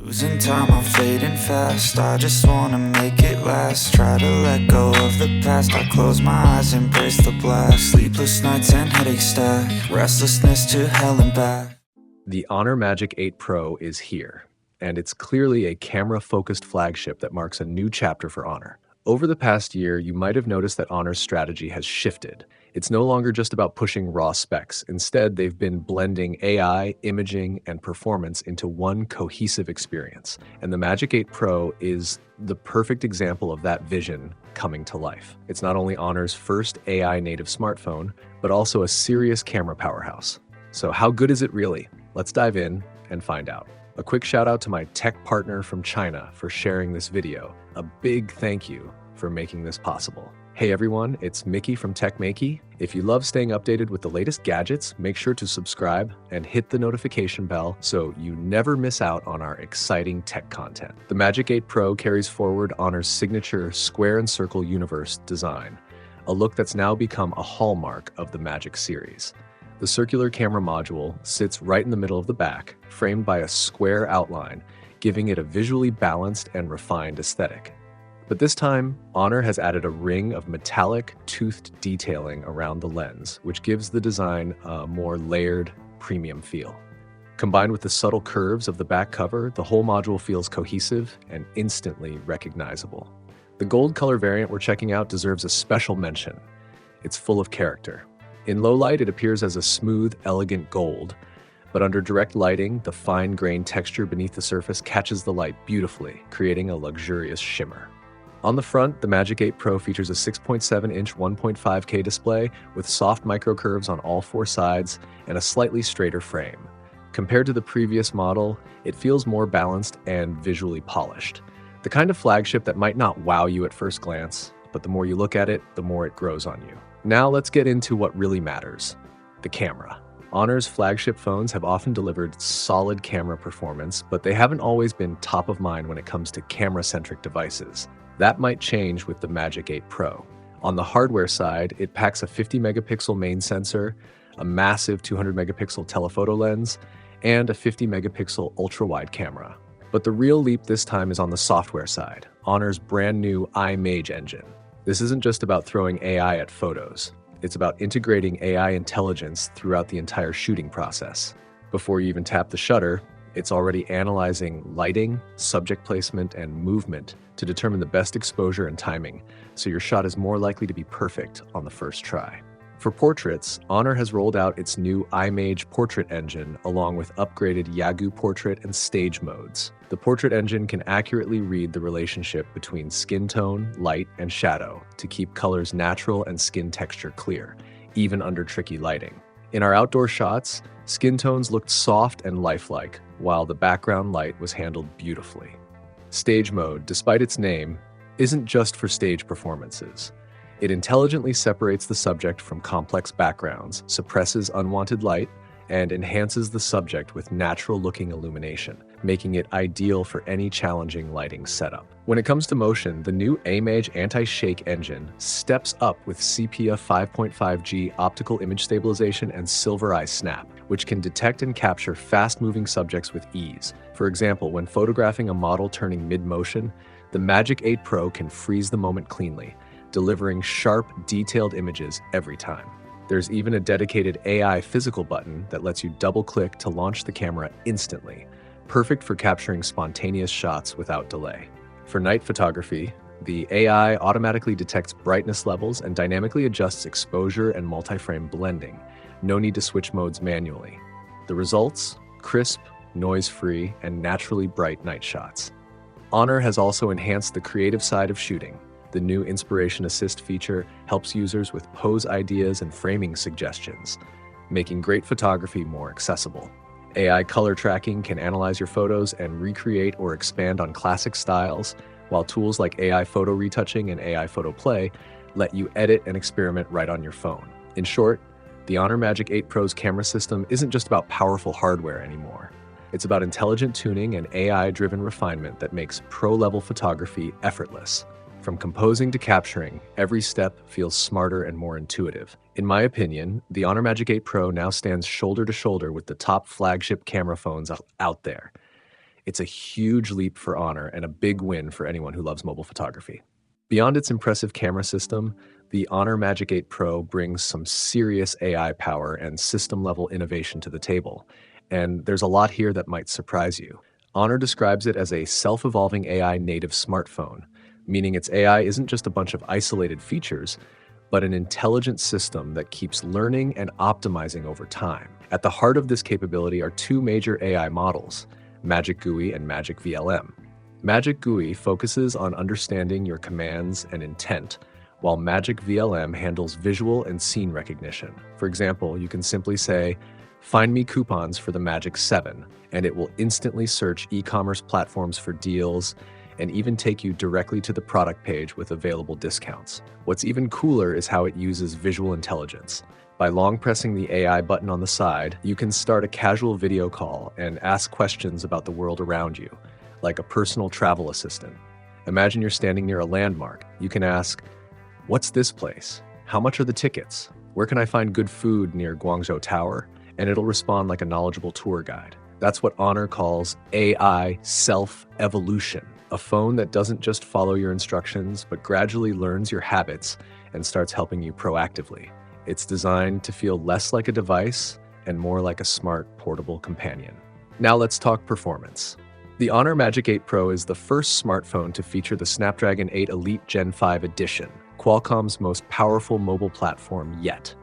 Losing time, I'm fading fast. I just wanna make it last. Try to let go of the past. I close my eyes, embrace the blast. Sleepless nights and headache stack. Restlessness to hell and back. The Honor Magic 8 Pro is here, and it's clearly a camera-focused flagship that marks a new chapter for Honor. Over the past year, you might have noticed that Honor's strategy has shifted. It's no longer just about pushing raw specs. Instead, they've been blending AI, imaging, and performance into one cohesive experience. And the Magic 8 Pro is the perfect example of that vision coming to life. It's not only Honor's first AI-native smartphone, but also a serious camera powerhouse. So how good is it really? Let's dive in and find out. A quick shout out to my tech partner from China for sharing this video. A big thank you for making this possible. Hey everyone, it's Maiky from techmaiky. If you love staying updated with the latest gadgets, make sure to subscribe and hit the notification bell so you never miss out on our exciting tech content. The Magic 8 Pro carries forward Honor's signature square and circle universe design, a look that's now become a hallmark of the Magic series. The circular camera module sits right in the middle of the back, framed by a square outline, giving it a visually balanced and refined aesthetic. But this time, Honor has added a ring of metallic, toothed detailing around the lens, which gives the design a more layered, premium feel. Combined with the subtle curves of the back cover, the whole module feels cohesive and instantly recognizable. The gold color variant we're checking out deserves a special mention. It's full of character. In low light, it appears as a smooth, elegant gold, but under direct lighting, the fine-grained texture beneath the surface catches the light beautifully, creating a luxurious shimmer. On the front, the Magic 8 Pro features a 6.7-inch 1.5K display with soft microcurves on all four sides and a slightly straighter frame. Compared to the previous model, it feels more balanced and visually polished. The kind of flagship that might not wow you at first glance, but the more you look at it, the more it grows on you. Now let's get into what really matters, the camera. Honor's flagship phones have often delivered solid camera performance, but they haven't always been top of mind when it comes to camera-centric devices. That might change with the Magic 8 Pro. On the hardware side, it packs a 50-megapixel main sensor, a massive 200-megapixel telephoto lens, and a 50-megapixel ultra-wide camera. But the real leap this time is on the software side, Honor's brand new iMage engine. This isn't just about throwing AI at photos. It's about integrating AI intelligence throughout the entire shooting process. Before you even tap the shutter, it's already analyzing lighting, subject placement, and movement to determine the best exposure and timing, so your shot is more likely to be perfect on the first try. For portraits, Honor has rolled out its new iMage portrait engine along with upgraded Yagoo portrait and stage modes. The portrait engine can accurately read the relationship between skin tone, light, and shadow to keep colors natural and skin texture clear, even under tricky lighting. In our outdoor shots, skin tones looked soft and lifelike, while the background light was handled beautifully. Stage mode, despite its name, isn't just for stage performances. It intelligently separates the subject from complex backgrounds, suppresses unwanted light, and enhances the subject with natural-looking illumination, making it ideal for any challenging lighting setup. When it comes to motion, the new iMage anti-shake engine steps up with Sepia 5.5G optical image stabilization and Silver Eye Snap, which can detect and capture fast-moving subjects with ease. For example, when photographing a model turning mid-motion, the Magic 8 Pro can freeze the moment cleanly, delivering sharp, detailed images every time. There's even a dedicated AI physical button that lets you double-click to launch the camera instantly, perfect for capturing spontaneous shots without delay. For night photography, the AI automatically detects brightness levels and dynamically adjusts exposure and multi-frame blending. No need to switch modes manually. The results? Crisp, noise-free, and naturally bright night shots. Honor has also enhanced the creative side of shooting. The new Inspiration Assist feature helps users with pose ideas and framing suggestions, making great photography more accessible. AI color tracking can analyze your photos and recreate or expand on classic styles, while tools like AI photo retouching and AI photo play let you edit and experiment right on your phone. In short, the Honor Magic 8 Pro's camera system isn't just about powerful hardware anymore. It's about intelligent tuning and AI-driven refinement that makes pro-level photography effortless. From composing to capturing, every step feels smarter and more intuitive. In my opinion, the Honor Magic 8 Pro now stands shoulder to shoulder with the top flagship camera phones out there. It's a huge leap for Honor and a big win for anyone who loves mobile photography. Beyond its impressive camera system, the Honor Magic 8 Pro brings some serious AI power and system-level innovation to the table. And there's a lot here that might surprise you. Honor describes it as a self-evolving AI native smartphone, meaning its AI isn't just a bunch of isolated features, but an intelligent system that keeps learning and optimizing over time. At the heart of this capability are two major AI models, Magic GUI and Magic VLM. Magic GUI focuses on understanding your commands and intent, while Magic VLM handles visual and scene recognition. For example, you can simply say, "Find me coupons for the Magic 7, and it will instantly search e-commerce platforms for deals and even take you directly to the product page with available discounts. What's even cooler is how it uses visual intelligence. By long pressing the AI button on the side, you can start a casual video call and ask questions about the world around you, like a personal travel assistant. Imagine you're standing near a landmark. You can ask, "What's this place? How much are the tickets? Where can I find good food near Guangzhou Tower?" And it'll respond like a knowledgeable tour guide. That's what Honor calls AI self-evolution, a phone that doesn't just follow your instructions, but gradually learns your habits and starts helping you proactively. It's designed to feel less like a device and more like a smart, portable companion. Now let's talk performance. The Honor Magic 8 Pro is the first smartphone to feature the Snapdragon 8 Elite Gen 5 Edition, Qualcomm's most powerful mobile platform yet.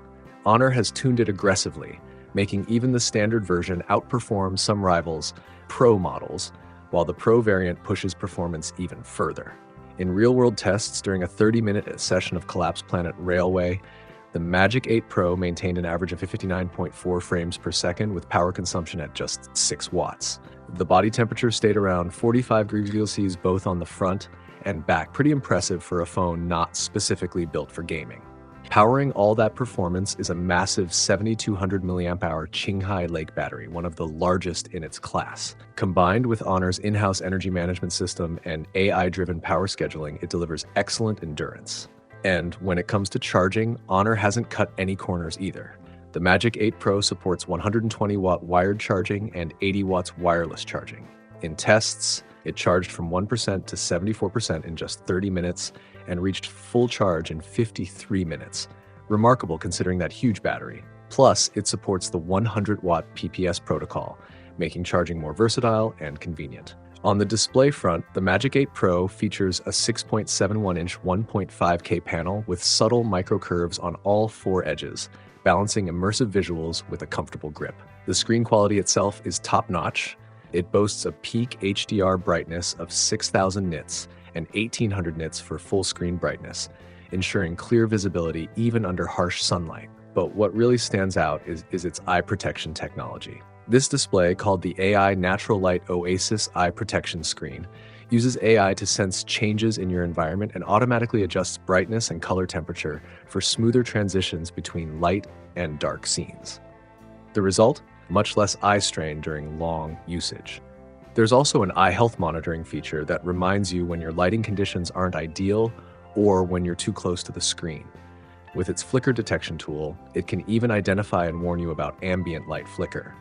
Honor has tuned it aggressively, making even the standard version outperform some rivals' Pro models, while the Pro variant pushes performance even further. In real-world tests during a 30-minute session of Collapse Planet Railway, the Magic 8 Pro maintained an average of 59.4 frames per second with power consumption at just 6 watts. The body temperature stayed around 45 degrees Celsius both on the front and back, pretty impressive for a phone not specifically built for gaming. Powering all that performance is a massive 7,200 mAh Qinghai Lake battery, one of the largest in its class. Combined with Honor's in-house energy management system and AI-driven power scheduling, it delivers excellent endurance. And when it comes to charging, Honor hasn't cut any corners either. The Magic 8 Pro supports 120-watt wired charging and 80 watts wireless charging. In tests, it charged from 1% to 74% in just 30 minutes and reached full charge in 53 minutes. Remarkable considering that huge battery. Plus, it supports the 100-watt PPS protocol, making charging more versatile and convenient. On the display front, the Magic 8 Pro features a 6.71-inch 1.5K panel with subtle microcurves on all 4 edges, balancing immersive visuals with a comfortable grip. The screen quality itself is top-notch. It boasts a peak HDR brightness of 6,000 nits and 1,800 nits for full screen brightness, ensuring clear visibility even under harsh sunlight. But what really stands out is its eye protection technology. This display, called the AI Natural Light Oasis Eye Protection Screen, uses AI to sense changes in your environment and automatically adjusts brightness and color temperature for smoother transitions between light and dark scenes. The result? Much less eye strain during long usage. There's also an eye health monitoring feature that reminds you when your lighting conditions aren't ideal or when you're too close to the screen. With its flicker detection tool, it can even identify and warn you about ambient light flicker.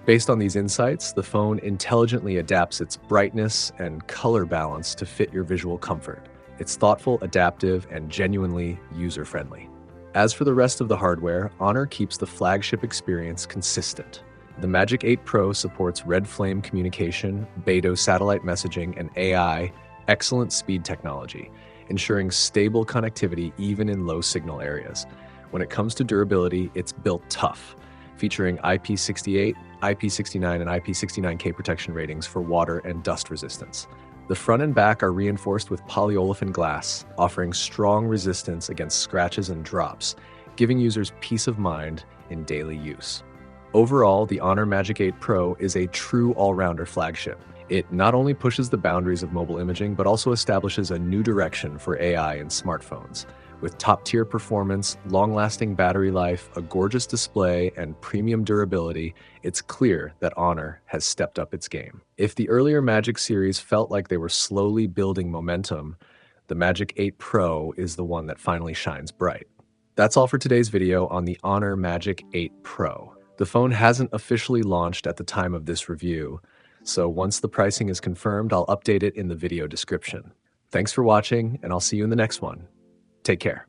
Based on these insights, the phone intelligently adapts its brightness and color balance to fit your visual comfort. It's thoughtful, adaptive, and genuinely user-friendly. As for the rest of the hardware, Honor keeps the flagship experience consistent. The Magic 8 Pro supports Red Flame communication, Beidou satellite messaging, and AI, excellent speed technology, ensuring stable connectivity even in low-signal areas. When it comes to durability, it's built tough, featuring IP68, IP69, and IP69K protection ratings for water and dust resistance. The front and back are reinforced with polyolefin glass, offering strong resistance against scratches and drops, giving users peace of mind in daily use. Overall, the Honor Magic 8 Pro is a true all-rounder flagship. It not only pushes the boundaries of mobile imaging, but also establishes a new direction for AI in smartphones. With top-tier performance, long-lasting battery life, a gorgeous display, and premium durability, it's clear that Honor has stepped up its game. If the earlier Magic series felt like they were slowly building momentum, the Magic 8 Pro is the one that finally shines bright. That's all for today's video on the Honor Magic 8 Pro. The phone hasn't officially launched at the time of this review, So once the pricing is confirmed, I'll update it in the video description. Thanks for watching, and I'll see you in the next one. Take care.